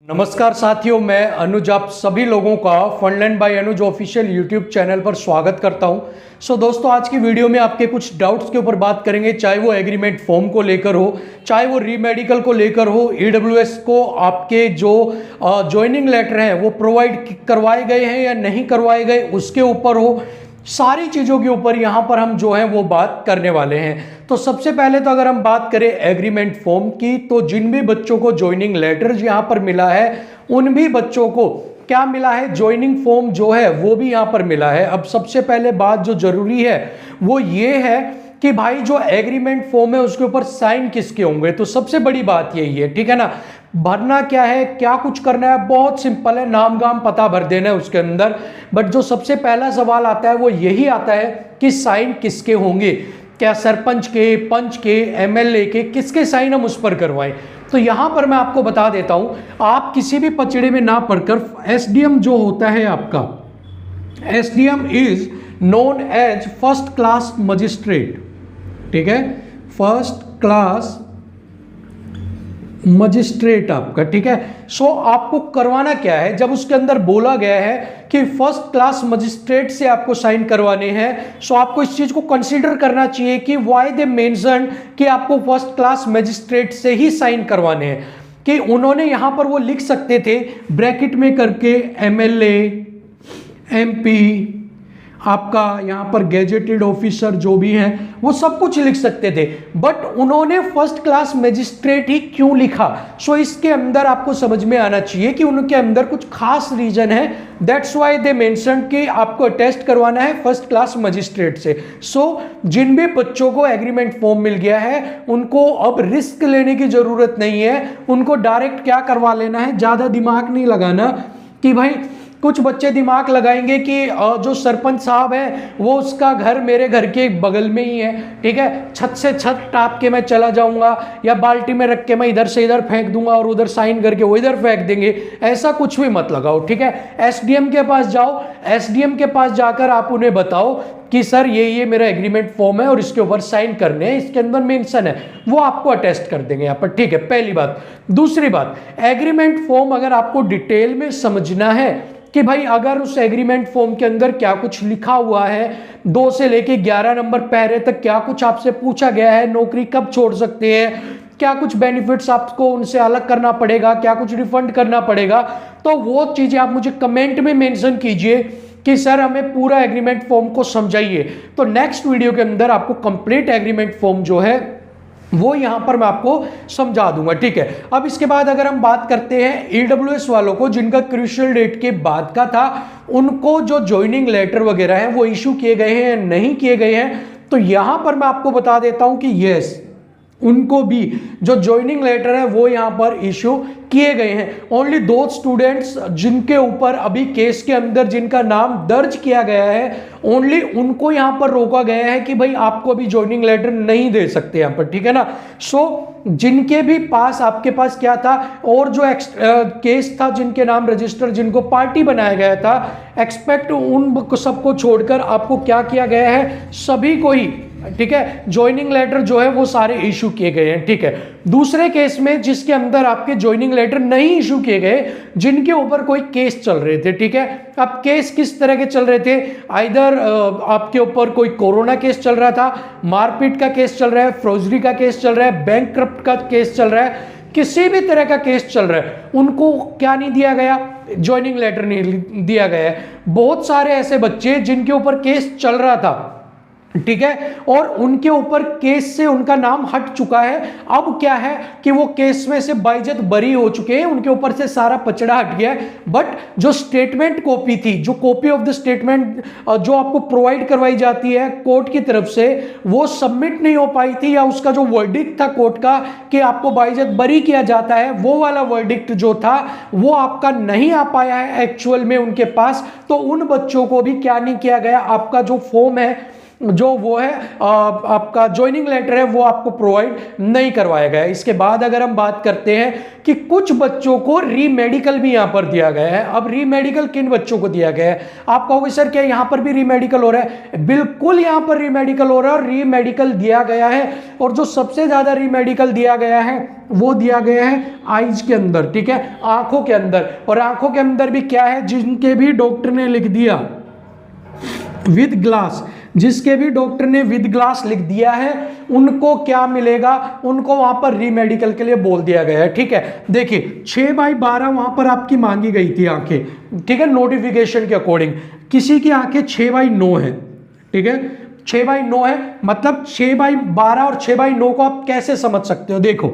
नमस्कार साथियों, मैं अनुज आप सभी लोगों का फंडलैंड बाय अनुज ऑफिशियल यूट्यूब चैनल पर स्वागत करता हूं। दोस्तों, आज की वीडियो में आपके कुछ डाउट्स के ऊपर बात करेंगे, चाहे वो एग्रीमेंट फॉर्म को लेकर हो, चाहे वो रीमेडिकल को लेकर हो, ईडब्ल्यूएस को आपके जो ज्वाइनिंग लेटर हैं वो प्रोवाइड करवाए गए हैं या नहीं करवाए गए उसके ऊपर हो, सारी चीज़ों के ऊपर यहाँ पर हम जो है वो बात करने वाले हैं। तो सबसे पहले तो अगर हम बात करें एग्रीमेंट फॉर्म की, तो जिन भी बच्चों को ज्वाइनिंग लेटर यहाँ पर मिला है उन भी बच्चों को क्या मिला है, ज्वाइनिंग फॉर्म जो है वो भी यहाँ पर मिला है। अब सबसे पहले बात जो जरूरी है वो ये है कि भाई जो एग्रीमेंट फॉर्म है उसके ऊपर साइन किसके होंगे। तो सबसे बड़ी बात यही है, ठीक है ना। भरना क्या है, क्या कुछ करना है, बहुत सिंपल है, नाम गाम पता भर देना है उसके अंदर। बट जो सबसे पहला सवाल आता है वो यही आता है कि साइन किसके होंगे, क्या सरपंच के, पंच के, एमएलए के, किसके साइन हम उस पर करवाएं। तो यहां पर मैं आपको बता देता हूं, आप किसी भी पचड़े में ना पढ़कर एसडीएम जो होता है आपका, SDM is known as first class magistrate, ठीक है, फर्स्ट क्लास मजिस्ट्रेट आपका, ठीक है। आपको करवाना क्या है, जब उसके अंदर बोला गया है कि फर्स्ट क्लास मजिस्ट्रेट से आपको साइन करवाने हैं, आपको इस चीज को कंसीडर करना चाहिए कि व्हाई दे मेंशन कि आपको फर्स्ट क्लास मजिस्ट्रेट से ही साइन करवाने हैं। कि उन्होंने यहां पर वो लिख सकते थे ब्रैकेट में करके एमएलए, एमपी, आपका यहां पर गैजेटेड ऑफिसर जो भी हैं वो सब कुछ लिख सकते थे, बट उन्होंने फर्स्ट क्लास मजिस्ट्रेट ही क्यों लिखा। इसके अंदर आपको समझ में आना चाहिए कि उनके अंदर कुछ खास रीजन है। दैट्स व्हाई दे मेंशन कि आपको अटेस्ट करवाना है फर्स्ट क्लास मजिस्ट्रेट से। जिन भी बच्चों को एग्रीमेंट फॉर्म मिल गया है उनको अब रिस्क लेने की जरूरत नहीं है, उनको डायरेक्ट क्या करवा लेना है, ज्यादा दिमाग नहीं लगाना। कि भाई कुछ बच्चे दिमाग लगाएंगे कि जो सरपंच साहब है वो उसका घर मेरे घर के बगल में ही है, ठीक है, छत से छत टाप के मैं चला जाऊंगा या बाल्टी में रख के मैं इधर से इधर फेंक दूंगा और उधर साइन करके वो इधर फेंक देंगे। ऐसा कुछ भी मत लगाओ, ठीक है। एसडीएम के पास जाओ, एसडीएम के पास जाकर आप उन्हें बताओ कि सर ये मेरा एग्रीमेंट फॉर्म है और इसके ऊपर साइन करने हैं, इसके अंदर मेंशन है, वो आपको अटेस्ट कर देंगे यहाँ पर, ठीक है, पहली बात। दूसरी बात, एग्रीमेंट फॉर्म अगर आपको डिटेल में समझना है कि भाई अगर उस एग्रीमेंट फॉर्म के अंदर क्या कुछ लिखा हुआ है, 2 से लेके 11 नंबर पैरे तक क्या कुछ आपसे पूछा गया है, नौकरी कब छोड़ सकते हैं, क्या कुछ बेनिफिट्स आपको उनसे अलग करना पड़ेगा, क्या कुछ रिफंड करना पड़ेगा, तो वो चीजें आप मुझे कमेंट में मेंशन कीजिए कि सर हमें पूरा एग्रीमेंट फॉर्म को समझाइए। तो नेक्स्ट वीडियो के अंदर आपको कंप्लीट एग्रीमेंट फॉर्म जो है वो यहां पर मैं आपको समझा दूंगा, ठीक है। अब इसके बाद अगर हम बात करते हैं ईडब्ल्यूएस वालों को, जिनका क्रूशियल डेट के बाद का था, उनको जो ज्वाइनिंग लेटर वगैरह हैं वो इशू किए गए हैं या नहीं किए गए हैं, तो यहां पर मैं आपको बता देता हूं कि यस, उनको भी जो ज्वाइनिंग लेटर है वो यहां पर इशू किए गए हैं। ओनली दो स्टूडेंट्स जिनके ऊपर अभी केस के अंदर जिनका नाम दर्ज किया गया है, ओनली उनको यहां पर रोका गया है कि भाई आपको अभी ज्वाइनिंग लेटर नहीं दे सकते यहां पर, ठीक है ना। जिनके भी पास, आपके पास क्या था, और जो केस था जिनके नाम रजिस्टर, जिनको पार्टी बनाया गया था, एक्सपेक्ट उन सबको छोड़कर आपको क्या किया गया है, सभी को ही, ठीक है, ज्वाइनिंग लेटर जो है वो सारे इशू किए गए हैं, ठीक है। दूसरे केस में जिसके अंदर आपके ज्वाइनिंग लेटर नहीं इशू किए गए, जिनके ऊपर कोई केस चल रहे थे, ठीक है। अब केस किस तरह के चल रहे थे, आइदर आपके ऊपर कोई कोरोना केस चल रहा था, मारपीट का केस चल रहा है, फ्रोजरी का केस चल रहा है, बैंकक्रप्ट का केस चल रहा है, किसी भी तरह का केस चल रहा है, उनको क्या नहीं दिया गया, ज्वाइनिंग लेटर नहीं दिया गया है। बहुत सारे ऐसे बच्चे जिनके ऊपर केस चल रहा था, ठीक है, और उनके ऊपर केस से उनका नाम हट चुका है, अब क्या है कि वो केस में से बाइज्जत बरी हो चुके हैं, उनके ऊपर से सारा पचड़ा हट गया है। बट जो स्टेटमेंट कॉपी थी, जो कॉपी ऑफ द स्टेटमेंट जो आपको प्रोवाइड करवाई जाती है कोर्ट की तरफ से, वो सबमिट नहीं हो पाई थी, या उसका जो वर्डिक्ट था कोर्ट का कि आपको बाइज्जत बरी किया जाता है, वो वाला वर्डिक्ट जो था वो आपका नहीं आ पाया है एक्चुअल में उनके पास। तो उन बच्चों को भी क्या नहीं किया गया, आपका जो फॉर्म है जो वो है आपका ज्वाइनिंग लेटर है वो आपको प्रोवाइड नहीं करवाया गया है। इसके बाद अगर हम बात करते हैं कि कुछ बच्चों को रीमेडिकल भी यहां पर दिया गया है। अब रीमेडिकल किन बच्चों को दिया गया है? आप कहोगे सर क्या यहां पर भी रीमेडिकल हो रहा है? बिल्कुल यहां पर रीमेडिकल हो रहा है और रीमेडिकल दिया गया है। और जो सबसे ज्यादा रीमेडिकल दिया गया है वो दिया गया है आईज के अंदर, ठीक है, आंखों के अंदर। और आंखों के अंदर भी क्या है, जिनके भी डॉक्टर ने लिख दिया विद ग्लास, जिसके भी डॉक्टर ने विद ग्लास लिख दिया है उनको क्या मिलेगा, उनको वहां पर रीमेडिकल के लिए बोल दिया गया है। ठीक है, देखिए 6/12 वहां पर आपकी मांगी गई थी आंखें, ठीक है, नोटिफिकेशन के अकॉर्डिंग। किसी की आंखें 6/9 है, ठीक है, 6/9 है, मतलब 6/12 और 6/9 को आप कैसे समझ सकते हो? देखो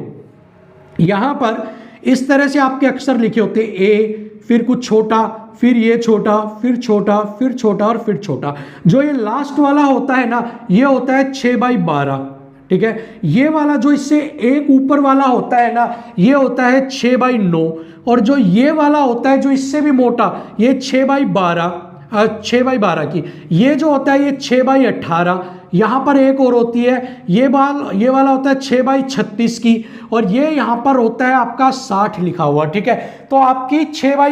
यहां पर इस तरह से आपके अक्षर लिखे होते हैं, ए, फिर कुछ छोटा, फिर ये छोटा, फिर छोटा, फिर छोटा और फिर छोटा। जो ये लास्ट वाला होता है ना, ये होता है 6/12, ठीक है। ये वाला जो इससे एक ऊपर वाला होता है ना, ये होता है 6/9। और जो ये वाला होता है जो इससे भी मोटा, ये 6/12 की, ये जो होता है ये 6/18। यहां पर एक और होती है, ये वाला होता है 6/36 की, और ये यहां पर होता है आपका 60 लिखा हुआ, ठीक है। तो आपकी 6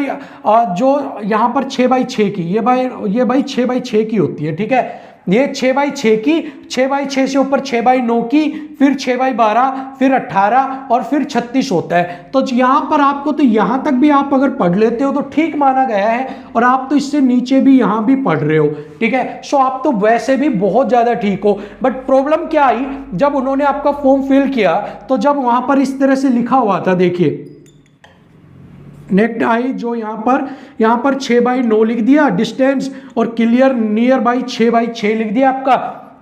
जो यहां पर 6/6 की, ये भाई 6/6 की होती है, ठीक है। ये 6/6 की, 6/6 से ऊपर 6/9 की, फिर 6/12, फिर 18 और फिर 36 होता है। तो यहां पर आपको, तो यहां तक भी आप अगर पढ़ लेते हो तो ठीक माना गया है, और आप तो इससे नीचे भी यहां भी पढ़ रहे हो, ठीक है। सो आप तो वैसे भी बहुत ज्यादा ठीक हो। बट प्रॉब्लम क्या आई, जब उन्होंने आपका फॉर्म फिल किया तो जब वहां पर इस तरह से लिखा हुआ था, देखिए नेक्ट आई, जो यहां पर 6/9 लिख दिया डिस्टेंस, और क्लियर नियर बाई 6/6 लिख दिया आपका।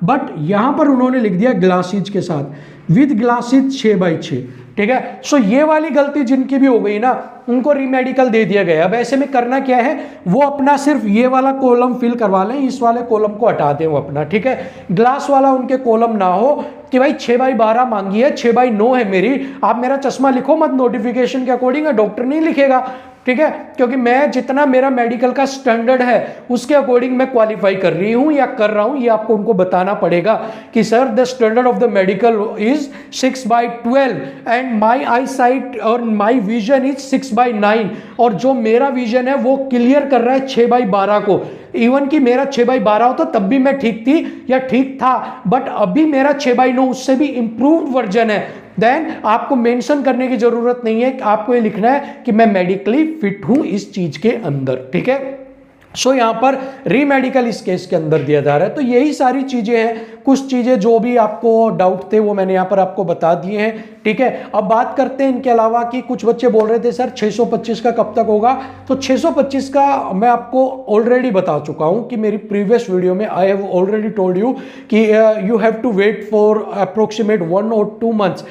बट यहां पर उन्होंने लिख दिया ग्लासेज के साथ, विद ग्लासेज 6/6, ठीक है। सो ये वाली गलती जिनकी भी हो गई ना, उनको रीमेडिकल दे दिया गया। अब ऐसे में करना क्या है, वो अपना सिर्फ ये वाला कॉलम फिल करवा लें, इस वाले कॉलम को हटा दें वो अपना, ठीक है। ग्लास वाला उनके कॉलम ना हो कि भाई 6/12 मांगी है, 6/9 है मेरी, आप मेरा चश्मा लिखो मत, नोटिफिकेशन के अकॉर्डिंग डॉक्टर नहीं लिखेगा, ठीक है, क्योंकि मैं जितना मेरा मेडिकल का स्टैंडर्ड है उसके अकॉर्डिंग मैं क्वालिफाई कर रही हूं या कर रहा हूं, ये आपको उनको बताना पड़ेगा कि sir the standard of the medical is 6/12 and my I site और माय विजन इज 6/9, और जो मेरा विजन है वो क्लियर कर रहा है 6/12 को। इवन कि मेरा 6/12 होता तब भी मैं ठीक थी या ठीक था, बट अभी मेरा 6/9 उससे भी इंप्रूव्ड वर्जन है। देन आपको मेंशन करने की जरूरत नहीं है, आपको ये लिखना है कि मैं मेडिकली फिट हूं इस चीज के अंदर, ठीक है। सो यहां पर रीमेडिकल इस केस के अंदर दिया जा रहा है। तो यही सारी चीजें हैं, कुछ चीजें जो भी आपको डाउट थे वो मैंने यहां पर आपको बता दिए हैं, ठीक है। अब बात करते हैं इनके अलावा कि कुछ बच्चे बोल रहे थे सर 625 का कब तक होगा। तो 625 का मैं आपको ऑलरेडी बता चुका हूं कि मेरी प्रीवियस वीडियो में I have already told you कि you have to wait for approximate 1 और 2 मंथ्स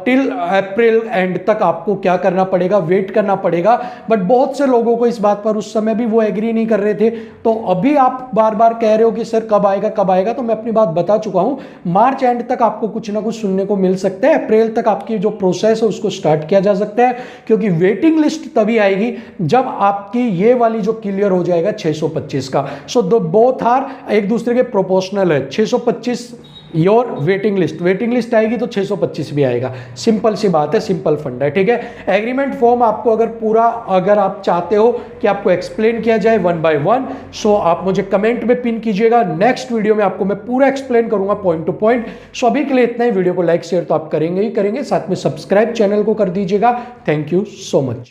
टिल अप्रैल एंड तक आपको क्या करना पड़ेगा, वेट करना पड़ेगा। बट बहुत से लोगों को इस बात पर उस समय भी वो एग्री नहीं कर रहे थे। तो अभी आप बार बार कह रहे हो कि सर कब आएगा कब आएगा, तो मैं अपनी बात बता चुका हूं, मार्च एंड तक आपको कुछ ना कुछ सुनने को मिल सकता है। अप्रैल तक आपकी जो प्रोसेस है उसको स्टार्ट किया जा सकता है, क्योंकि वेटिंग लिस्ट तभी आएगी जब आपकी ये वाली जो क्लियर हो जाएगा 625 का। सो दो बोथ आर एक दूसरे के प्रोपोर्शनल है। 625 योर वेटिंग लिस्ट आएगी तो 625 भी आएगा। सिंपल सी बात है, सिंपल फंड है, ठीक है। एग्रीमेंट फॉर्म आपको अगर आप चाहते हो कि आपको एक्सप्लेन किया जाए 1 by 1, सो आप मुझे कमेंट में पिन कीजिएगा। नेक्स्ट वीडियो में आपको मैं पूरा एक्सप्लेन करूंगा पॉइंट टू पॉइंट। सो अभी के लिए इतना ही। वीडियो को लाइक शेयर तो आप करेंगे ही करेंगे, साथ में सब्सक्राइब चैनल को कर दीजिएगा। Thank you so much.